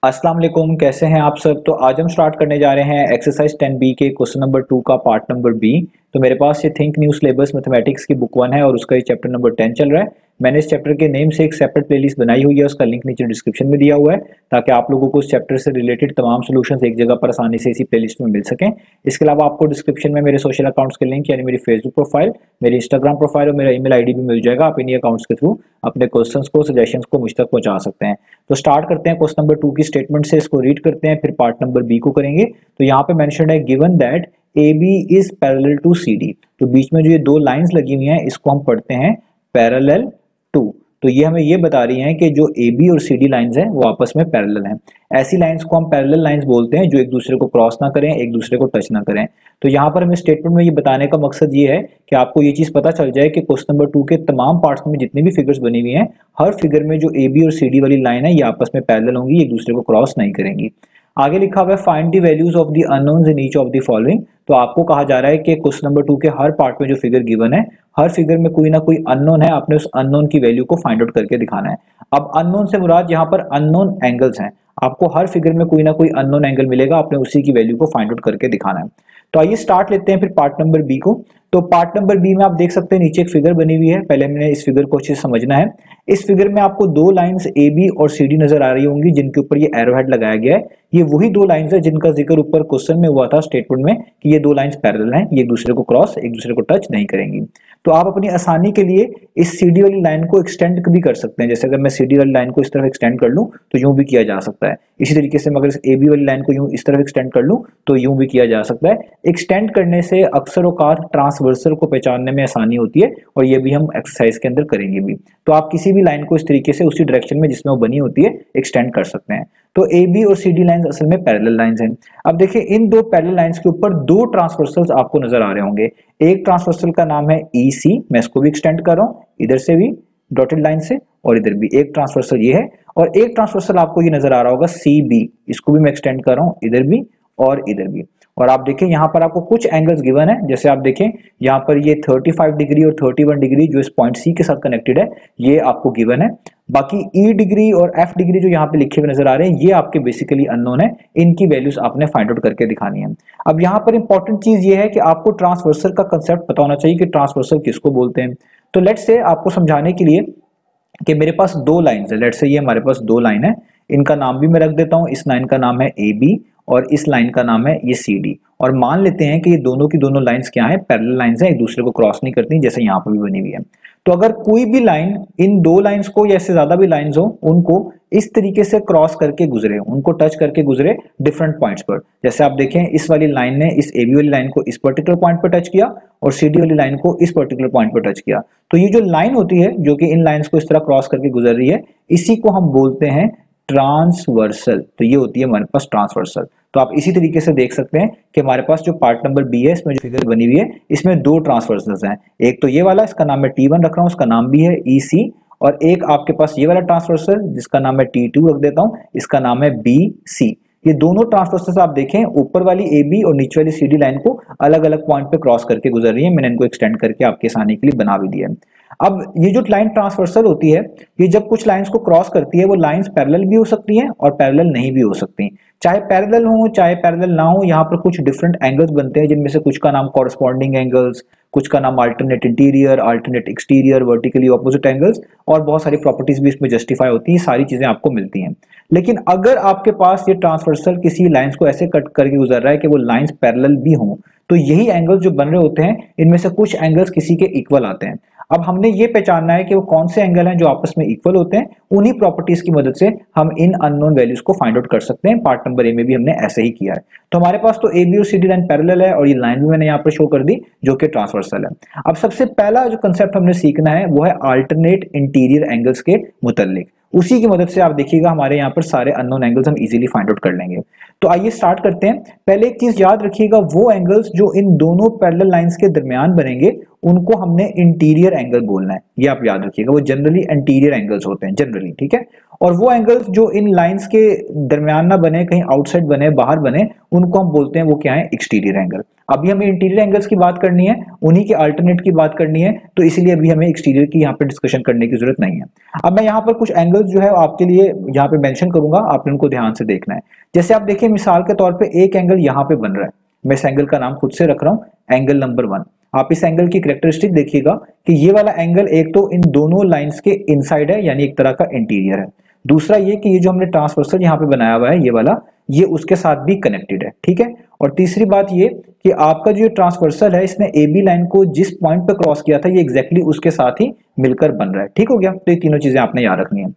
अस्सलाम वालेकुम, कैसे हैं आप सब। तो आज हम स्टार्ट करने जा रहे हैं एक्सरसाइज 10 बी के क्वेश्चन नंबर 2 का पार्ट नंबर बी। तो मेरे पास ये थिंक न्यू सिलेबस मैथमेटिक्स की बुक 1 है और उसका ये चैप्टर नंबर 10 चल रहा है। मैंने इस चैप्टर के नेम से एक सेपरेट प्लेलिस्ट बनाई हुई है, उसका लिंक नीचे डिस्क्रिप्शन में दिया हुआ है ताकि आप लोगों को उस चैप्टर से रिलेटेड तमाम सॉल्यूशंस एक जगह पर आसानी से इसी प्लेलिस्ट में मिल सकें। इसके अलावा आपको डिस्क्रिप्शन में मेरे सोशल अकाउंट्स के लिंक यानी मेरी फेसबुक प्रोफाइल, मेरी इंस्टाग्राम प्रोफाइल और मेरा ईमेल आईडी भी मिल जाएगा। आप इन्हीं अकाउंट्स के थ्रू अपने क्वेश्चंस को, सजेशंस को मुझ तक पहुंचा सकते हैं। तो स्टार्ट करते हैं क्वेश्चन नंबर 2 की स्टेटमेंट से, इसको रीड करते हैं, फिर पार्ट नंबर बी को करेंगे। तो यहाँ पे मेंशन है given that A B is parallel to C D. तो बीच में जो ये दो लाइंस लगी हुई हैं इसको हम पढ़ते हैं पैरेलल टू। तो ये हमें ये बता रही हैं कि जो ए बी और सी डी लाइंस हैं वो आपस में पैरेलल हैं। ऐसी लाइंस को हम पैरेलल लाइंस बोलते हैं जो एक दूसरे को क्रॉस ना करें, एक दूसरे को टच ना करें। तो यहाँ पर हमें स्टेटमेंट में ये बताने का मकसद ये है कि आपको ये चीज पता चल जाए कि क्वेश्चन नंबर 2 के तमाम पार्ट्स में जितनी भी फिगर्स बनी हुई हैं, हर फिगर में जो ए बी और सी डी वाली लाइन है ये आपस में पैरेलल होंगी, एक दूसरे को क्रॉस नहीं करेंगी। आगे लिखा हुआ है find the values of the unknowns in each of the following. तो आपको कहा जा रहा है कि क्वेश्चन नंबर 2 के हर पार्ट में जो फिगर गिवन है, हर फिगर में कोई ना कोई अननोन है, आपने उस अननोन की वैल्यू को फाइंड आउट करके दिखाना है। अब अननोन से मुराद यहाँ पर अननोन एंगल्स हैं। आपको हर फिगर में कोई ना कोई अननोन एंगल मिलेगा, आपने उसी की वैल्यू को फाइंड आउट करके दिखाना है। तो आइए स्टार्ट लेते हैं फिर पार्ट नंबर बी को। तो पार्ट नंबर बी में आप देख सकते हैं नीचे एक फिगर बनी हुई है। पहले हमने इस फिगर को अच्छे से समझना है। इस फिगर में आपको दो लाइंस ए बी और सी डी नजर आ रही होंगी जिनके ऊपर ये एरो हेड लगाया गया है। ये वही दो लाइंस है जिनका जिक्र ऊपर क्वेश्चन में हुआ था स्टेटमेंट में कि ये दो लाइंस पैरेलल हैं, ये एक दूसरे को क्रॉस, एक दूसरे को टच नहीं करेंगी। तो आप अपनी आसानी के लिए इस सी डी वाली लाइन को एक्सटेंड भी कर सकते हैं। जैसे अगर मैं सी डी वाली लाइन को इस तरफ एक्सटेंड कर लूं तो यूं भी किया जा सकता है। इसी तरीके से मैं अगर इस ए बी वाली लाइन को यूं इस तरफ एक्सटेंड कर लूं तो यूं भी किया जा सकता है। एक्सटेंड करने से अक्सर औकात ट्रांसवर्सल को पहचानने में आसानी होती है और ये भी हम एक्सरसाइज के अंदर करेंगे भी। तो आप किसी भी लाइन को इस तरीके से उसी डायरेक्शन में जिसमें वो बनी होती है एक्सटेंड कर सकते हैं। तो ए बी और सी डी लाइंस असल में पैरेलल लाइंस हैं। अब देखिए इन दो पैरेलल लाइंस के ऊपर दो ट्रांसवर्सल्स आपको नजर आ रहे होंगे। एक ट्रांसवर्सल का नाम है ई सी, मैं इसको भी एक्सटेंड कर रहा हूं इधर से भी डॉटेड लाइन से और इधर भी। एक ट्रांसवर्सल ये है और एक ट्रांसवर्सल आपको ये नजर आ रहा होगा सी बी, इसको भी मैं एक्सटेंड कर रहा हूं इधर भी और इधर भी। और आप देखें यहाँ पर आपको कुछ एंगल्स गिवन है। जैसे आप देखें यहाँ पर ये 35 डिग्री और 31 डिग्री जो इस पॉइंट सी के साथ कनेक्टेड है ये आपको गिवन है। बाकी ई डिग्री और एफ डिग्री जो यहाँ पे लिखे हुए नजर आ रहे हैं ये आपके बेसिकली अननोन है, इनकी वैल्यूज आपने फाइंड आउट करके दिखानी है। अब यहाँ पर इंपॉर्टेंट चीज ये है कि आपको ट्रांसवर्सल का कंसेप्ट पता होना चाहिए कि ट्रांसवर्सल किसको बोलते हैं। तो लेट्स से आपको समझाने के लिए कि मेरे पास दो लाइन है, लेट्स से ये हमारे पास दो लाइन है, इनका नाम भी मैं रख देता हूं। इस लाइन का नाम है ए बी और इस लाइन का नाम है ये सी डी। और मान लेते हैं कि ये दोनों की दोनों लाइंस क्या है, पैरेलल लाइंस हैं, एक दूसरे को क्रॉस नहीं करती जैसे यहाँ पर भी बनी हुई है। तो अगर कोई भी लाइन इन दो लाइंस को या इससे ज्यादा भी लाइंस हो उनको इस तरीके से क्रॉस करके गुजरे, उनको टच करके गुजरे डिफरेंट पॉइंट्स पर। जैसे आप देखें इस वाली लाइन ने इस ए बी वाली लाइन को इस पर्टिकुलर पॉइंट पर टच किया और सी डी वाली लाइन को इस पर्टिकुलर पॉइंट पर टच किया। तो ये जो लाइन होती है जो कि इन लाइंस को इस तरह क्रॉस करके गुजर रही है, इसी को हम बोलते हैं ट्रांसवर्सल। तो ये होती है हमारे पास ट्रांसवर्सल। तो आप इसी तरीके से देख सकते हैं कि हमारे पास जो पार्ट नंबर बी है इसमें जो फिगर बनी हुई है इसमें दो ट्रांसवर्सल्स हैं। एक तो ये वाला, इसका नाम मैं T1 रख रहा हूं, उसका नाम भी है ई सी। और एक आपके पास ये वाला ट्रांसवर्सल जिसका नाम मैं T2 रख देता हूं, इसका नाम है बी सी। ये दोनों ट्रांसवर्सल्स आप देखें ऊपर वाली ए बी और नीचे वाली सी डी लाइन को अलग अलग पॉइंट पे क्रॉस करके गुजर रही है। मैंने इनको एक्सटेंड करके आपके आसानी के लिए बना भी दिया है। अब ये जो लाइन ट्रांसवर्सल होती है ये जब कुछ लाइंस को क्रॉस करती है वो लाइंस पैरेलल भी हो सकती हैं और पैरेलल नहीं भी हो सकती। चाहे पैरेलल हो चाहे पैरेलल ना हो, यहाँ पर कुछ डिफरेंट एंगल्स बनते हैं जिनमें से कुछ का नाम कॉरस्पॉन्डिंग एंगल्स, कुछ का नाम alternate interior, alternate exterior, vertically opposite angles और बहुत सारी प्रॉपर्टीज भी इसमें जस्टिफाई होती है। सारी चीजें आपको मिलती हैं। लेकिन अगर आपके पास ये ट्रांसवर्सल किसी लाइंस को ऐसे कट करके गुजर रहा है कि वो लाइंस पैरेलल भी हों तो यही एंगल्स जो बन रहे होते हैं इनमें से कुछ एंगल्स किसी के इक्वल आते हैं। अब हमने ये पहचानना है कि वो कौन से एंगल हैं जो आपस में इक्वल होते हैं। उन्हीं प्रॉपर्टीज की मदद से हम इन अननोन वैल्यूज को फाइंड आउट कर सकते हैं। पार्ट नंबर ए में भी हमने ऐसे ही किया है। तो हमारे पास तो ए बी और सी डी लाइन पैरेलल है और ये लाइन भी मैंने यहाँ पर शो कर दी जो कि ट्रांसवर्सल है। अब सबसे पहला जो कंसेप्ट हमने सीखना है वो है अल्टरनेट इंटीरियर एंगल्स के मुतल्लिक। उसी की मदद से आप देखिएगा हमारे यहाँ पर सारे अननोन एंगल्स हम इजीली फाइंड आउट कर लेंगे। तो आइए स्टार्ट करते हैं। पहले एक चीज याद रखिएगा, वो एंगल्स जो इन दोनों पैरेलल लाइंस के दरमियान बनेंगे उनको हमने इंटीरियर एंगल बोलना है। ये आप याद रखिएगा, वो जनरली इंटीरियर एंगल्स होते हैं जनरली, ठीक है। और वो एंगल्स जो इन लाइंस के दरमियान ना बने, कहीं आउटसाइड बने, बाहर बने, उनको हम बोलते हैं वो क्या है, एक्सटीरियर एंगल। अभी हमें इंटीरियर एंगल्स की बात करनी है, उन्हीं के अल्टरनेट की बात करनी है, तो इसीलिए अभी हमें एक्सटीरियर की यहाँ पे डिस्कशन करने की जरूरत नहीं है। अब मैं यहाँ पर कुछ एंगल्स जो है आपके लिए यहाँ पे मेंशन करूंगा, आपने उनको ध्यान से देखना है। जैसे आप देखिए मिसाल के तौर पे एक एंगल यहाँ पे बन रहा है, मैं इस एंगल का नाम खुद से रख रहा हूँ एंगल नंबर 1। आप इस एंगल की कैरेक्टरिस्टिक देखिएगा कि ये वाला एंगल एक तो इन दोनों लाइंस के इनसाइड है, यानी एक तरह का इंटीरियर है। दूसरा ये कि ये जो हमने ट्रांसवर्सल यहाँ पे बनाया हुआ है ये वाला, ये उसके साथ भी कनेक्टेड है, ठीक है। और तीसरी बात ये कि आपका जो ट्रांसवर्सल है इसने ए बी लाइन को जिस पॉइंट पे क्रॉस किया था ये एग्जैक्टली उसके साथ ही मिलकर बन रहा है, ठीक हो गया। तो ये तीनों चीजें आपने याद रखनी है।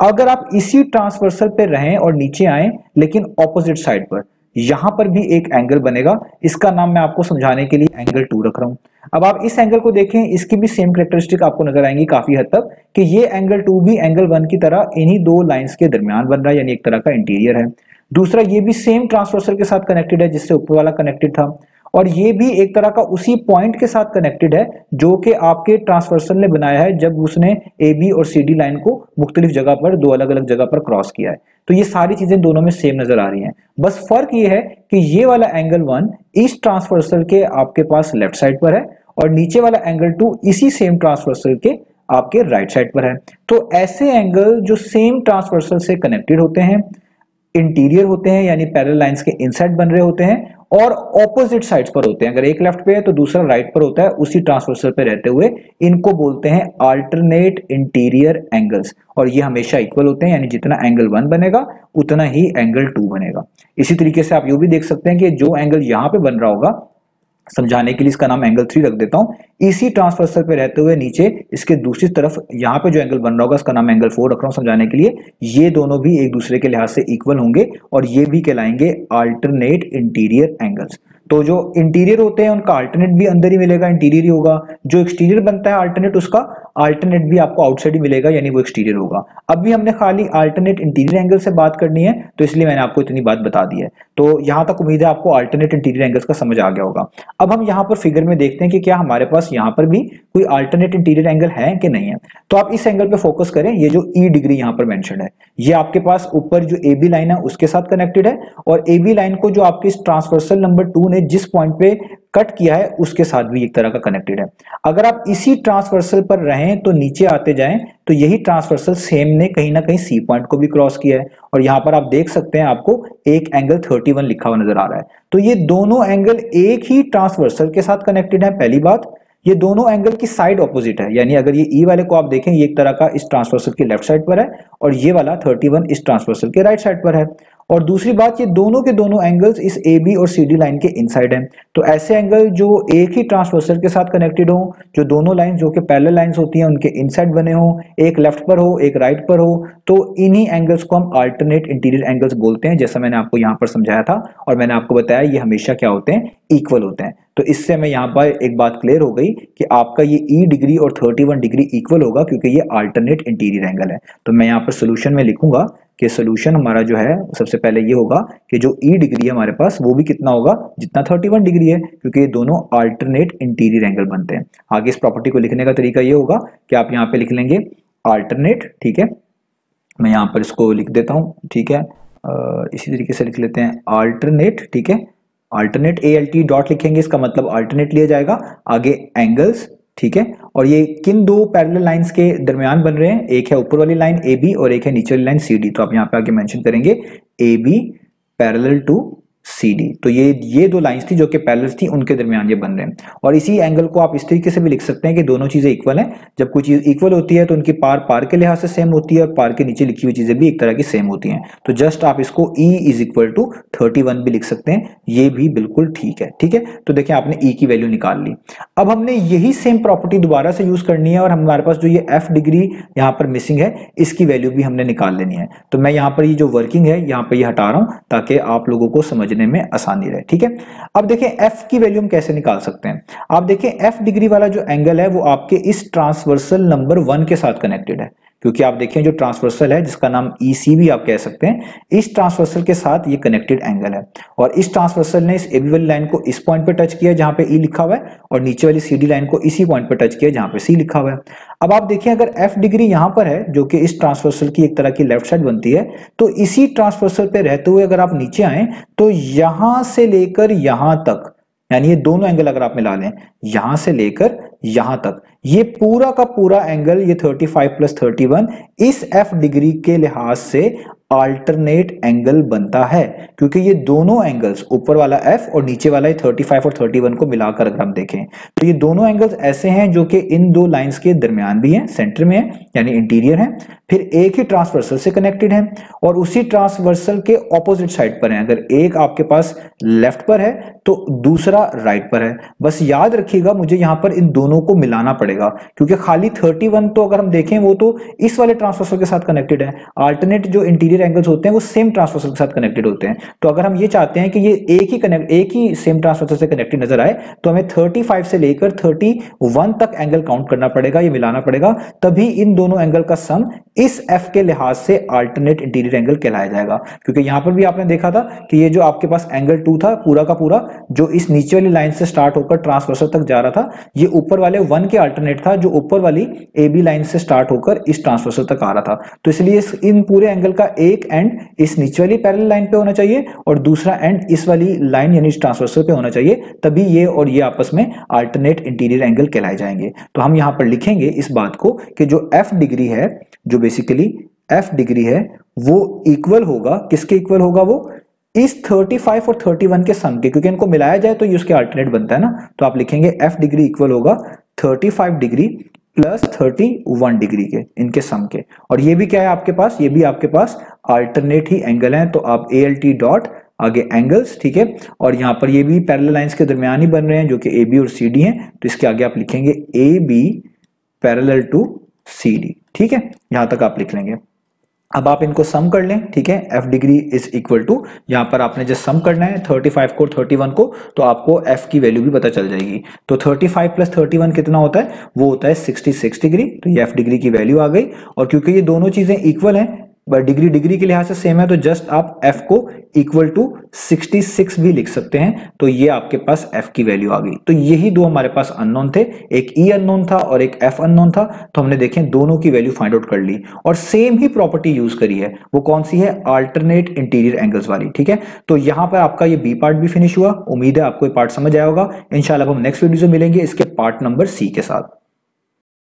अगर आप इसी ट्रांसवर्सल पे रहें और नीचे आए लेकिन ऑपोजिट साइड पर, यहां पर भी एक एंगल बनेगा, इसका नाम मैं आपको समझाने के लिए एंगल 2 रख रहा हूं। अब आप इस एंगल को देखें, इसकी भी सेम कैरेक्टरिस्टिक आपको नजर आएंगी काफी हद तक कि ये एंगल 2 भी एंगल 1 की तरह इन्हीं दो लाइंस के दरमियान बन रहा है, यानी एक तरह का इंटीरियर है। दूसरा ये भी सेम ट्रांसवर्सल के साथ कनेक्टेड है जिससे ऊपर वाला कनेक्टेड था, और ये भी एक तरह का उसी पॉइंट के साथ कनेक्टेड है जो कि आपके ट्रांसवर्सल ने बनाया है जब उसने ए बी और सी डी लाइन को मुख्तलिफ जगह पर, दो अलग अलग जगह पर क्रॉस किया है। तो ये सारी चीजें दोनों में सेम नजर आ रही हैं, बस फर्क ये है कि ये वाला एंगल 1 इस ट्रांसवर्सल के आपके पास लेफ्ट साइड पर है और नीचे वाला एंगल 2 इसी सेम ट्रांसवर्सल के आपके राइट साइड पर है। तो ऐसे एंगल जो सेम ट्रांसवर्सल से कनेक्टेड होते हैं, इंटीरियर होते हैं यानी पैरेलल लाइंस के इनसाइड बन रहे होते हैं, और ऑपोजिट साइड्स पर होते हैं, अगर एक लेफ्ट पे है तो दूसरा राइट पर होता है उसी ट्रांसवर्सल पे रहते हुए, इनको बोलते हैं अल्टरनेट इंटीरियर एंगल्स। और ये हमेशा इक्वल होते हैं, यानी जितना एंगल 1 बनेगा उतना ही एंगल 2 बनेगा। इसी तरीके से आप ये भी देख सकते हैं कि जो एंगल यहां पे बन रहा होगा, समझाने के लिए इसका नाम एंगल 3 रख देता हूं, इसी ट्रांसवर्सल पे रहते हुए नीचे इसके दूसरी तरफ यहां पे जो एंगल बन रहा होगा इसका नाम एंगल 4 रख रहा हूं समझाने के लिए। ये दोनों भी एक दूसरे के लिहाज से इक्वल होंगे और ये भी कहलाएंगे अल्टरनेट इंटीरियर एंगल्स। तो जो इंटीरियर होते हैं उनका अल्टरनेट भी अंदर ही मिलेगा, इंटीरियर ही होगा। जो एक्सटीरियर बनता है अल्टरनेट, उसका अल्टरनेट भी आपको आउटसाइड ही मिलेगा, यानी वो एक्सटीरियर होगा। अब भी हमने खाली अल्टरनेट इंटीरियर एंगल से बात करनी है, तो इसलिए मैंने आपको इतनी बात बता दी है। तो यहां तक उम्मीद है आपको अल्टरनेट इंटीरियर एंगल्स का समझ आ गया होगा। अब हम यहाँ पर फिगर में देखते हैं कि क्या हमारे पास यहाँ पर भी कोई अल्टरनेट इंटीरियर एंगल है कि नहीं है। तो आप इस एंगल पे फोकस करें, ये जो ई डिग्री यहाँ पर मेंशन है, ये आपके पास ऊपर जो ए बी लाइन है उसके साथ कनेक्टेड है, और ए बी लाइन को जो आपकी ट्रांसवर्सल नंबर 2 ने जिस पॉइंट पे कट किया है उसके साथ भी एक तरह का कनेक्टेड है। अगर आप इसी ट्रांसवर्सल पर रहें तो नीचे आते जाएं तो यही ट्रांसवर्सल सेम ने कहीं ना कहीं सी पॉइंट को भी क्रॉस किया है, और यहां पर आप देख सकते हैं आपको एक एंगल 31 लिखा हुआ नजर आ रहा है। तो ये दोनों एंगल एक ही ट्रांसवर्सल के साथ कनेक्टेड है। पहली बात, ये दोनों एंगल की साइड ऑपोजिट है, यानी अगर ये ई वाले को आप देखें ये एक तरह का इस ट्रांसवर्सल के लेफ्ट साइड पर है और ये वाला 31 इस ट्रांसवर्सल के राइट साइड पर है। और दूसरी बात, ये दोनों के दोनों एंगल्स इस ए बी और सी डी लाइन के इनसाइड हैं। तो ऐसे एंगल जो एक ही ट्रांसवर्सल के साथ कनेक्टेड हो, जो दोनों लाइन जो कि पैरेलल लाइंस होती हैं उनके इनसाइड बने हो, एक लेफ्ट पर हो एक राइट पर हो, तो इन्हीं एंगल्स को हम अल्टरनेट इंटीरियर एंगल्स बोलते हैं, जैसा मैंने आपको यहाँ पर समझाया था और मैंने आपको बताया ये हमेशा क्या होते हैं, इक्वल होते हैं। तो इससे हमें यहाँ पर एक बात क्लियर हो गई कि आपका ये ई डिग्री और 31 डिग्री इक्वल होगा क्योंकि ये अल्टरनेट इंटीरियर एंगल है। तो मैं यहाँ पर सोल्यूशन में लिखूंगा कि सोल्यूशन हमारा जो है सबसे पहले ये होगा कि जो ई डिग्री है हमारे पास वो भी कितना होगा, जितना 31 डिग्री है, क्योंकि ये दोनों अल्टरनेट इंटीरियर एंगल बनते हैं। आगे इस प्रॉपर्टी को लिखने का तरीका ये होगा कि आप यहाँ पे लिख लेंगे अल्टरनेट, ठीक है, मैं यहाँ पर इसको लिख देता हूँ, ठीक है, इसी तरीके से लिख लेते हैं अल्टरनेट, ठीक है, अल्टरनेट ALT डॉट लिखेंगे, इसका मतलब अल्टरनेट लिया जाएगा, आगे एंगल्स, ठीक है, और ये किन दो पैरेलल लाइंस के दरमियान बन रहे हैं, एक है ऊपर वाली लाइन AB और एक है नीचे वाली लाइन CD। तो आप यहाँ पे आगे मेंशन करेंगे AB पैरेलल टू CD। तो ये दो लाइंस थी जो कि पैरेलल थी, उनके दरमियान ये बन रहे हैं। और इसी एंगल को आप इस तरीके से भी लिख सकते हैं कि दोनों चीजें इक्वल हैं। जब कोई चीज इक्वल होती है तो उनकी पार के लिहाज से सेम होती है और पार के नीचे लिखी हुई चीजें भी एक तरह की सेम होती हैं। तो जस्ट आप इसको E इज इक्वल टू 31 भी लिख सकते हैं, ये भी बिल्कुल ठीक है, ठीक है। तो देखिए आपने E की वैल्यू निकाल ली। अब हमने यही सेम प्रॉपर्टी दोबारा से यूज करनी है और हमारे पास जो ये F डिग्री यहाँ पर मिसिंग है इसकी वैल्यू भी हमने निकाल लेनी है। तो मैं यहाँ पर ये जो वर्किंग है यहाँ पर ये हटा रहा हूँ ताकि आप लोगों को समझने में आसानी रहे, ठीक है। अब देखें F की वैल्यू हम कैसे निकाल सकते हैं। आप देखें F डिग्री वाला जो एंगल है वो आपके इस ट्रांसवर्सल नंबर 1 के साथ कनेक्टेड है, क्योंकि आप देखें जो ट्रांसवर्सल है जिसका नाम EC भी आप कह सकते हैं, इस ट्रांसवर्सल के साथ ये कनेक्टेड एंगल है। और इस ट्रांसवर्सल ने इस AB वाली लाइन को इस पॉइंट पे टच किया जहां पे E लिखा हुआ है और नीचे वाली CD लाइन को इसी पॉइंट पे टच किया जहां पे C लिखा हुआ है। अब आप देखिए अगर F डिग्री यहां पर है जो कि इस ट्रांसवर्सल की एक तरह की लेफ्ट साइड बनती है, तो इसी ट्रांसवर्सल पे रहते हुए अगर आप नीचे आए तो यहां से लेकर यहां तक यानी ये दोनों एंगल अगर आप मिला लें यहां से लेकर यहां तक, ये पूरा का पूरा एंगल, ये 35 प्लस 31 इस f डिग्री के लिहाज से अल्टरनेट एंगल बनता है, क्योंकि ये दोनों एंगल्स, ऊपर वाला f और नीचे वाला 35 और 31 को मिलाकर अगर हम देखें तो ये दोनों एंगल्स ऐसे हैं जो कि इन दो लाइंस के दरमियान भी हैं, सेंटर में है यानी इंटीरियर है, फिर एक ही ट्रांसवर्सल से कनेक्टेड है और उसी ट्रांसवर्सल के ऑपोजिट साइड पर है। अगर एक आपके पास लेफ्ट पर है तो दूसरा राइट पर है। बस याद रखिएगा मुझे यहां पर इन दोनों को मिलाना पड़ेगा, क्योंकि खाली 31 तो अगर हम देखें वो तो इस वाले ट्रांसवर्सल के साथ कनेक्टेड है, अल्टरनेट जो इंटीरियर एंगल्स होते हैं वो सेम ट्रांसवर्सल के साथ कनेक्टेड होते हैं। तो अगर हम ये चाहते हैं कि ये एक ही सेम ट्रांसवर्सल से कनेक्टेड नजर आए तो हमें 35 से लेकर 31 तक एंगल काउंट करना पड़ेगा, ये मिलाना पड़ेगा, तभी इन दोनों एंगल का सम इस f के लिहाज से अल्टरनेट इंटीरियर एंगल कहलाया जाएगा। क्योंकि यहां पर भी आपने देखा था कि ये जो आपके पास एंगल 2 था पूरा का पूरा, जो इस नीचे वाली लाइन से स्टार्ट होकर ट्रांसवर्सल तक जा रहा था, ये ऊपर वाले 1 के अल्टरनेट था जो ऊपर वाली AB लाइन से स्टार्ट होकर इस ट्रांसवर्सल तक आ रहा था। तो इसलिए इन पूरे एंगल का एक एंड इस नीचे वाली पैरेलल लाइन पे होना चाहिए और दूसरा एंड इस वाली लाइन यानी इस ट्रांसवर्सल पे होना चाहिए, तभी ये और ये आपस में अल्टरनेट इंटीरियर एंगल कहलाए जाएंगे। तो हम यहां पर लिखेंगे इस बात को कि जो f डिग्री है, जो बेसिकली f डिग्री है, वो इक्वल होगा, किसके इक्वल होगा, वो इस 35 और 31 के सम के, क्योंकि इनको मिलाया जाए तो ये उसके अल्टरनेट बनता है ना। तो आप लिखेंगे f डिग्री इक्वल होगा 35 डिग्री प्लस 31 डिग्री के, इनके सम के। और ये भी क्या है आपके पास, ये भी आपके पास अल्टरनेट ही एंगल है, तो आप ALT डॉट आगे एंगल्स, ठीक है। और यहां पर ये भी पैरेलल लाइंस के दरमियान ही बन रहे हैं जो कि AB और CD हैं, तो इसके आगे आप लिखेंगे AB पैरेलल टू CD, ठीक है, यहां तक आप लिख लेंगे। अब आप इनको सम कर लें, ठीक है, f degree is equal to, यहां पर आपने जब सम करना है 35 को 31 को, तो आपको f की वैल्यू भी पता चल जाएगी। तो 35 प्लस 31 कितना होता है, वो होता है 66 डिग्री। तो ये f डिग्री की वैल्यू आ गई, और क्योंकि ये दोनों चीजें इक्वल हैं, डिग्री डिग्री के लिहाज से सेम है, तो जस्ट आप f को इक्वल टू 66 भी लिख सकते हैं। तो ये आपके पास f की वैल्यू आ गई। तो यही दो हमारे पास अननोन थे, एक e अननोन था और एक f अननोन था। तो हमने देखें दोनों की वैल्यू फाइंड आउट कर ली और सेम ही प्रॉपर्टी यूज करी है। वो कौन सी है, अल्टरनेट इंटीरियर एंगल्स वाली, ठीक है। तो यहां पर आपका ये बी पार्ट भी फिनिश हुआ। उम्मीद है आपको ये पार्ट समझ आया होगा। इंशाल्लाह हम नेक्स्ट वीडियो में मिलेंगे इसके पार्ट नंबर सी के साथ।